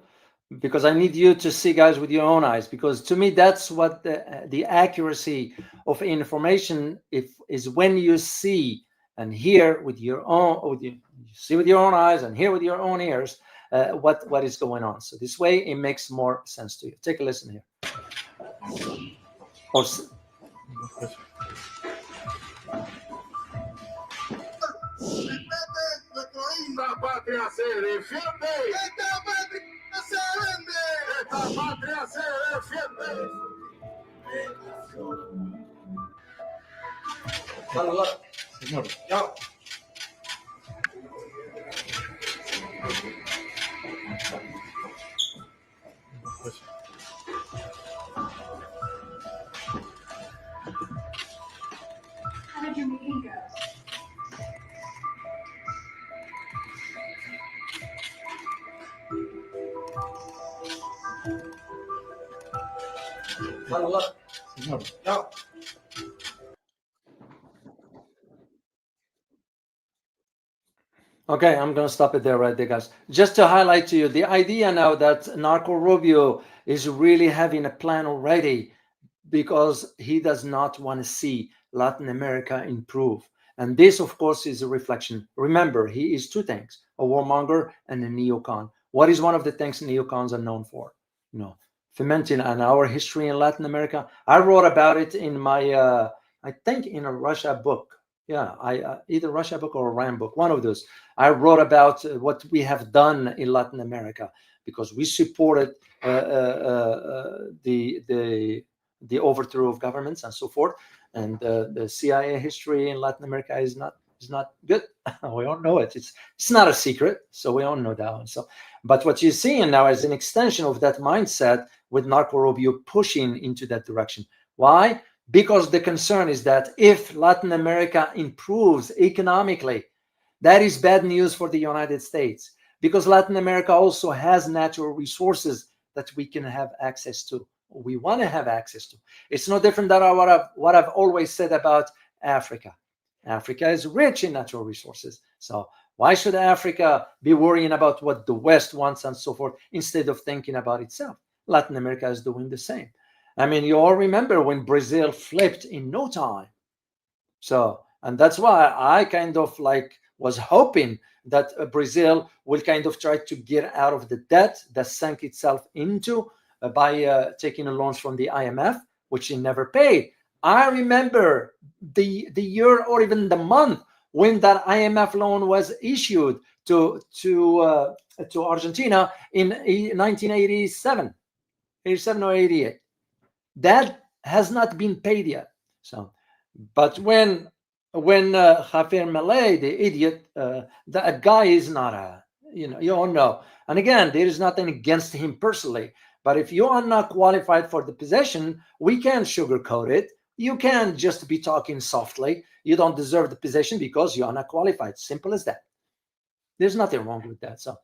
A: because I need you to see, guys, with your own eyes, because to me that's what the accuracy of information is when you see and hear with your own, you see with your own eyes and hear with your own ears what is going on. So this way it makes more sense to you. Take a listen here. Or
D: esta patria se defiende. Esta patria se vende. Esta patria se defiende. Saludar, señor. Ya.
E: How did your meeting go?
D: Saludar, señor. Ya.
A: Okay, I'm going to stop it there right there, guys. Just to highlight to you the idea now that Marco Rubio is really having a plan already because he does not want to see Latin America improve. And this, of course, is a reflection. Remember, he is two things, a warmonger and a neocon. What is one of the things neocons are known for? You know, fomenting and our history in Latin America. I wrote about it in my, I think in a Russia book. Yeah, I either Russia book or Iran book, one of those. I wrote about what we have done in Latin America because we supported the overthrow of governments and so forth. And the CIA history in Latin America is not good. We all know it. It's not a secret, so we all know that. And so, but what you're seeing now is an extension of that mindset with Marco Rubio pushing into that direction. Why? Because the concern is that if Latin America improves economically, that is bad news for the United States, because Latin America also has natural resources that we can have access to. We want to have access to. It's no different than what I've always said about Africa. Africa is rich in natural resources. So why should Africa be worrying about what the West wants and so forth instead of thinking about itself? Latin America is doing the same. I mean, you all remember when Brazil flipped in no time. So, and that's why I kind of like was hoping that Brazil will kind of try to get out of the debt that sank itself into by taking a loan from the IMF, which it never paid. I remember the year or even the month when that IMF loan was issued to Argentina in 1987, 87 or 88. That has not been paid yet. So, but when Javier Milei, the idiot, that guy is not a, you all know. And again, there is nothing against him personally. But if you are not qualified for the position, we can't sugarcoat it. You can't just be talking softly. You don't deserve the position because you are not qualified. Simple as that. There's nothing wrong with that. So,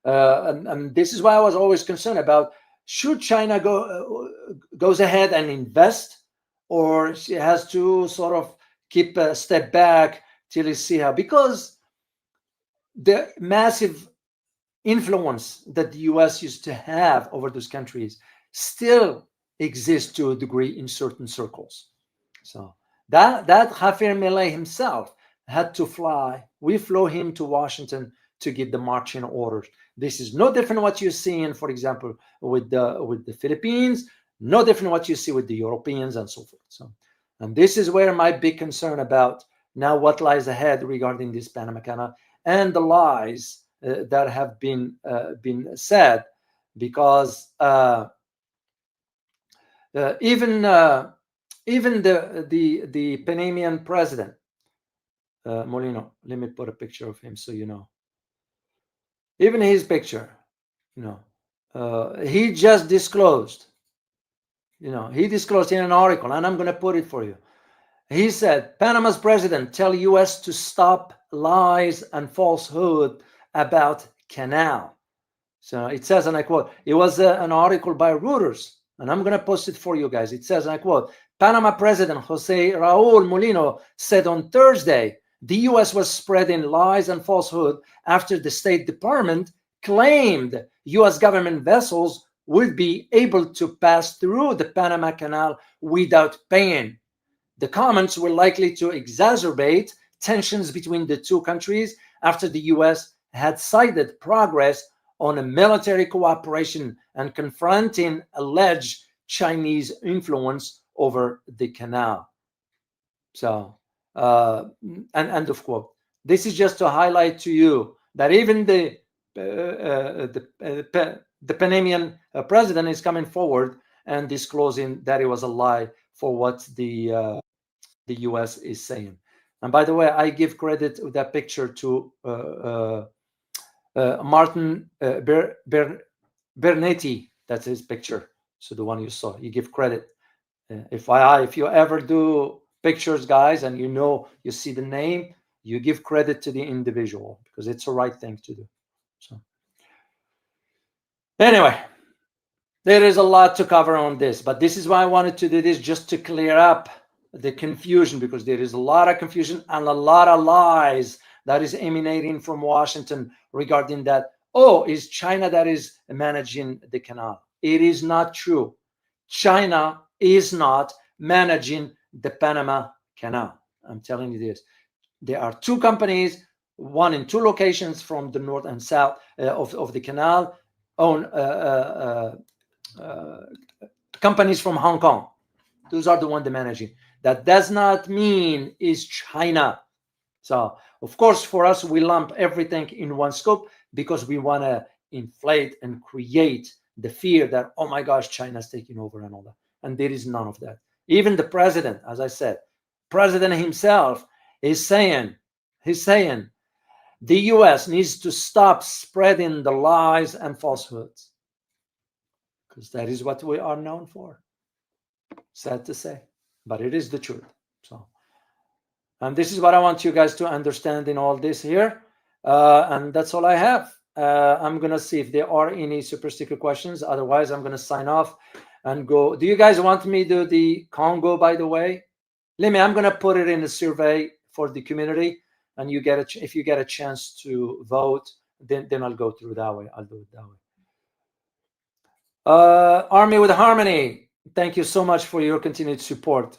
A: and this is why I was always concerned about, should China goes ahead and invest, or she has to sort of keep a step back till you see how, because the massive influence that the US used to have over those countries still exists to a degree in certain circles. So that Javier Milei himself had to fly. We flew him to Washington to get the marching orders. This is no different what you're seeing, for example, with the Philippines, no different what you see with the Europeans and so forth. So, and this is where my big concern about now what lies ahead regarding this Panama Canal and the lies that have been said, because even the Panamanian president, Molino, let me put a picture of him so you know. Even his picture, he just disclosed, he disclosed in an article, and I'm going to put it for you. He said, Panama's president tell US to stop lies and falsehood about canal. So it says, and I quote, it was an article by Reuters, and I'm going to post it for you guys. It says, and I quote, Panama President Jose Raul Molino said on Thursday The US was spreading lies and falsehood after the State Department claimed US government vessels would be able to pass through the Panama Canal without paying. The comments were likely to exacerbate tensions between the two countries after the US had cited progress on a military cooperation and confronting alleged Chinese influence over the canal. So, end of quote. This is just to highlight to you that even the Panamanian president is coming forward and disclosing that it was a lie for what the US is saying. And by the way, I give credit with that picture to Martin Bernetti. That's his picture. So the one you saw, you give credit. If you ever do pictures, guys, and you see the name, you give credit to the individual because it's the right thing to do. So anyway, there is a lot to cover on this, but this is why I wanted to do this, just to clear up the confusion, because there is a lot of confusion and a lot of lies that is emanating from Washington regarding that. Oh, is China that is managing the canal? It is not true. China is not managing the Panama Canal. I'm telling you this. There are two companies, one in two locations from the north and south of the canal, own companies from Hong Kong. Those are the ones they're managing. That does not mean is China. So, of course, for us, we lump everything in one scope because we want to inflate and create the fear that, oh my gosh, China's taking over and all that. And there is none of that. Even the president, as I said, president himself is saying, the US needs to stop spreading the lies and falsehoods, because that is what we are known for. Sad to say, but it is the truth. So, and this is what I want you guys to understand in all this here. And that's all I have. I'm going to see if there are any super sticker questions. Otherwise, I'm going to sign off and go. Do you guys want me to do the Congo, by the way? I'm going to put it in a survey for the community. And you get if you get a chance to vote, then I'll go through that way. I'll do it that way. Army with Harmony, thank you so much for your continued support.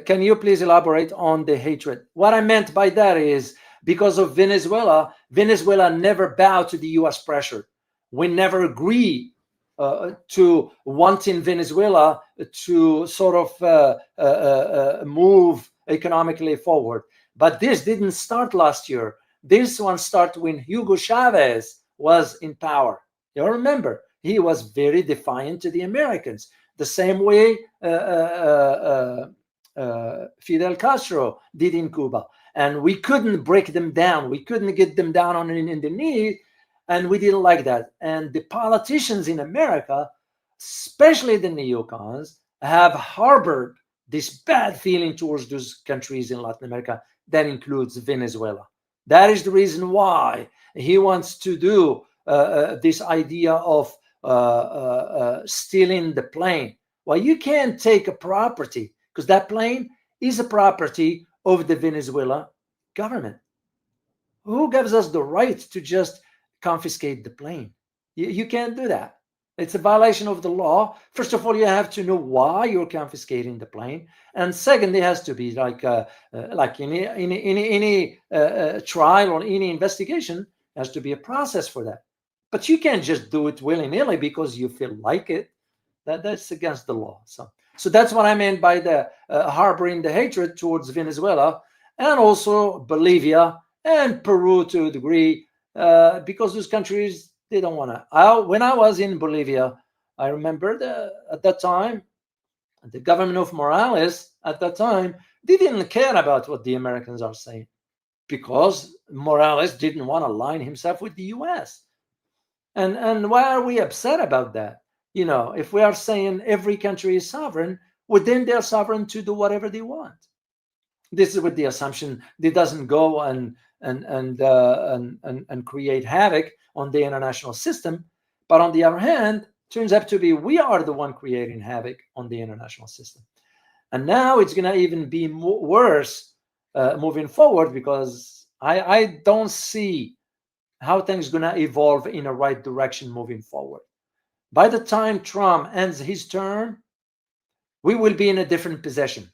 A: Can you please elaborate on the hatred? What I meant by that is because of Venezuela never bowed to the US pressure. We never agree to wanting Venezuela to sort of move economically forward. But this didn't start last year. This one started when Hugo Chavez was in power. You remember, he was very defiant to the Americans, the same way Fidel Castro did in Cuba. And we couldn't break them down. We couldn't get them down on the knee, and we didn't like that. And the politicians in America, especially the neocons, have harbored this bad feeling towards those countries in Latin America. That includes Venezuela. That is the reason why he wants to do this idea of stealing the plane. Well, you can't take a property, because that plane is a property of the Venezuela government. Who gives us the right to just confiscate the plane? You can't do that. It's a violation of the law. First of all, you have to know why you're confiscating the plane, and second, it has to be like in any trial or any investigation, there has to be a process for that. But you can't just do it willy-nilly because you feel like it. That's against the law. So that's what I meant by the harboring the hatred towards Venezuela, and also Bolivia and Peru to a degree, because those countries, they don't want to. When I was in Bolivia, I remember at that time, the government of Morales at that time, they didn't care about what the Americans are saying, because Morales didn't want to align himself with the US. And why are we upset about that? If we are saying every country is sovereign, well, then they're sovereign to do whatever they want. This is with the assumption they doesn't go and create havoc on the international system. But on the other hand, turns out to be we are the one creating havoc on the international system. And now it's going to even be worse moving forward, because I don't see how things going to evolve in a right direction moving forward. By the time Trump ends his term, we will be in a different position.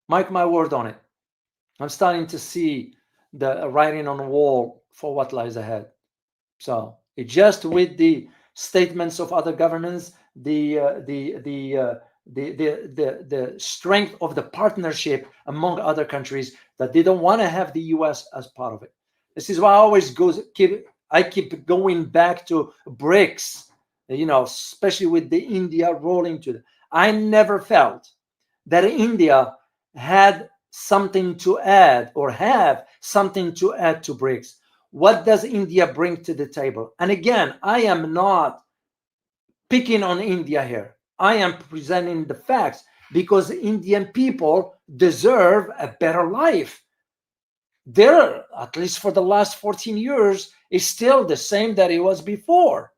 A: Mark my word on it. I'm starting to see the writing on the wall for what lies ahead. So it just with the statements of other governments, the strength of the partnership among other countries, that they don't want to have the US as part of it. This is why I always keep going back to BRICS, especially with the India rolling to it. I never felt that India had something to add or have something to add to BRICS. What does India bring to the table? And again, I am not picking on India here. I am presenting the facts, because Indian people deserve a better life. There, at least for the last 14 years, is still the same that it was before.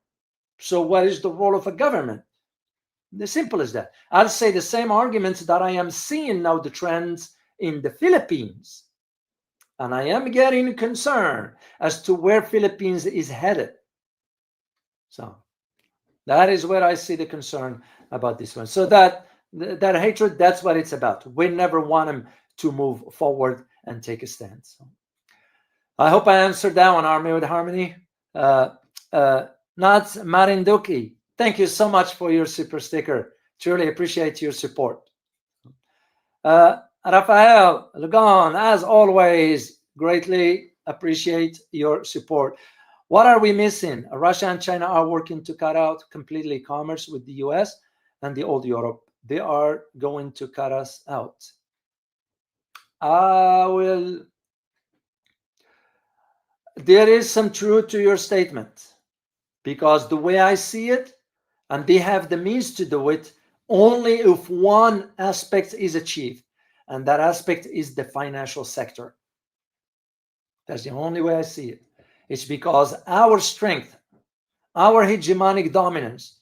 A: So what is the role of a government? As simple as that. I'll say the same arguments that I am seeing now, the trends in the Philippines. And I am getting concerned as to where Philippines is headed. So that is where I see the concern about this one. So that hatred, that's what it's about. We never want them to move forward and take a stand. So I hope I answered that one, Army with Harmony. Not Marinduki. Thank you so much for your super sticker. Truly appreciate your support. Rafael Lugon, as always, greatly appreciate your support. What are we missing? Russia and China are working to cut out completely commerce with the US and the old Europe. They are going to cut us out. There is some truth to your statement, because the way I see it, and they have the means to do it, only if one aspect is achieved, and that aspect is the financial sector. That's the only way I see it. It's because our strength, our hegemonic dominance,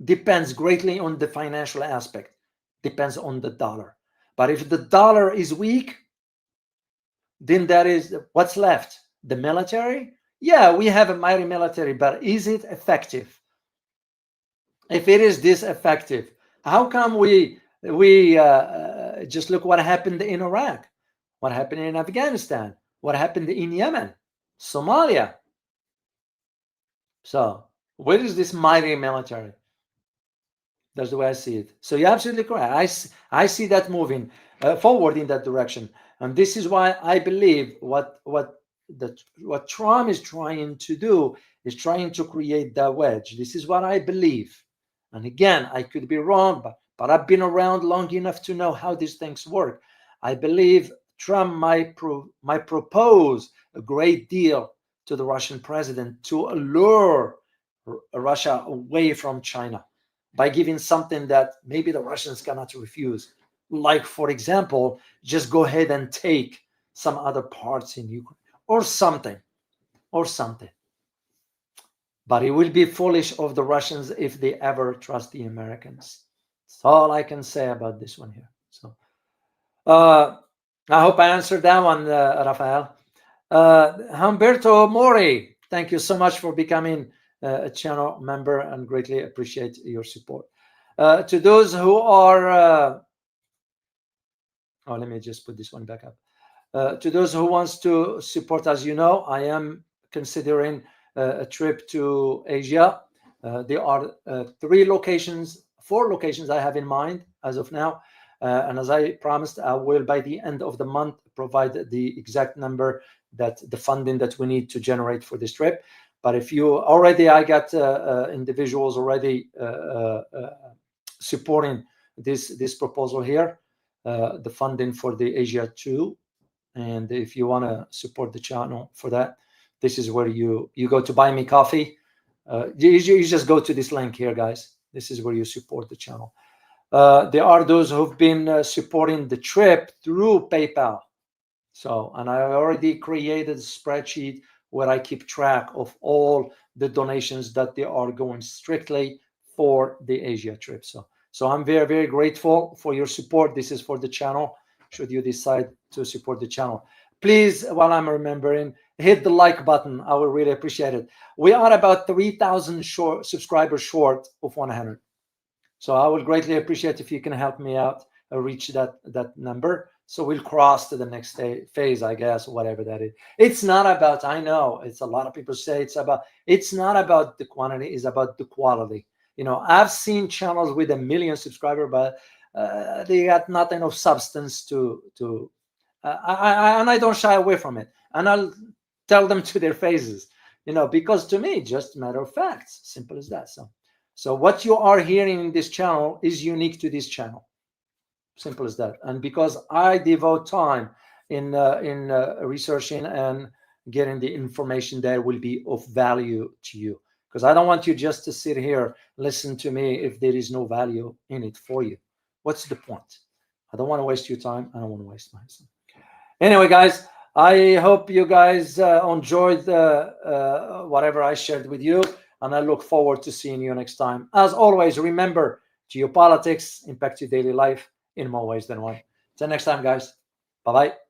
A: depends greatly on the financial aspect, depends on the dollar. But if the dollar is weak, then that is what's left. The military? Yeah, we have a mighty military, but is it effective? If it is this effective, how come we just look what happened in Iraq, what happened in Afghanistan, what happened in Yemen, Somalia? So where is this mighty military? That's the way I see it. So you're absolutely correct. I see that moving forward in that direction, and this is why I believe what Trump is trying to do is trying to create that wedge. This is what I believe. And again, I could be wrong, but I've been around long enough to know how these things work. I believe Trump might propose a great deal to the Russian president to allure Russia away from China by giving something that maybe the Russians cannot refuse. Like, for example, just go ahead and take some other parts in Ukraine or something. But it will be foolish of the Russians if they ever trust the Americans. That's all I can say about this one here. So I hope I answered that one, Rafael. Humberto Mori, thank you so much for becoming a channel member, and greatly appreciate your support. To those who are, let me just put this one back up. To those who wants to support, as you know, I am considering a trip to Asia. There are 4 locations I have in mind as of now. And as I promised, I will, by the end of the month, provide the exact number, that the funding that we need to generate for this trip. But if you already, I got individuals already supporting this proposal here, the funding for the Asia 2. And if you want to support the channel for that, this is where you go to buy me coffee. You just go to this link here, guys. This is where you support the channel. There are those who've been supporting the trip through PayPal. So, and I already created a spreadsheet where I keep track of all the donations that they are going strictly for the Asia trip. So I'm very, very grateful for your support. This is for the channel. should you decide to support the channel. Please, while I'm remembering, hit the like button. I will really appreciate it. We are about 3,000 subscribers short of 100. So I would greatly appreciate if you can help me out reach that number. So we'll cross to the next phase, I guess, whatever that is. It's not about, I know it's a lot of people say it's not about the quantity, it's about the quality. You know, I've seen channels with 1 million subscribers, but they got not enough substance to and I don't shy away from it. And I'll tell them to their faces, you know, because to me, just a matter of facts, simple as that. So what you are hearing in this channel is unique to this channel. Simple as that. And because I devote time in researching and getting the information that will be of value to you, because I don't want you just to sit here, listen to me if there is no value in it for you. What's the point? I don't want to waste your time. I don't want to waste mine. Anyway, guys, I hope you guys enjoyed whatever I shared with you, and I look forward to seeing you next time. As always, remember, geopolitics impact your daily life in more ways than one. Till next time, guys. Bye-bye.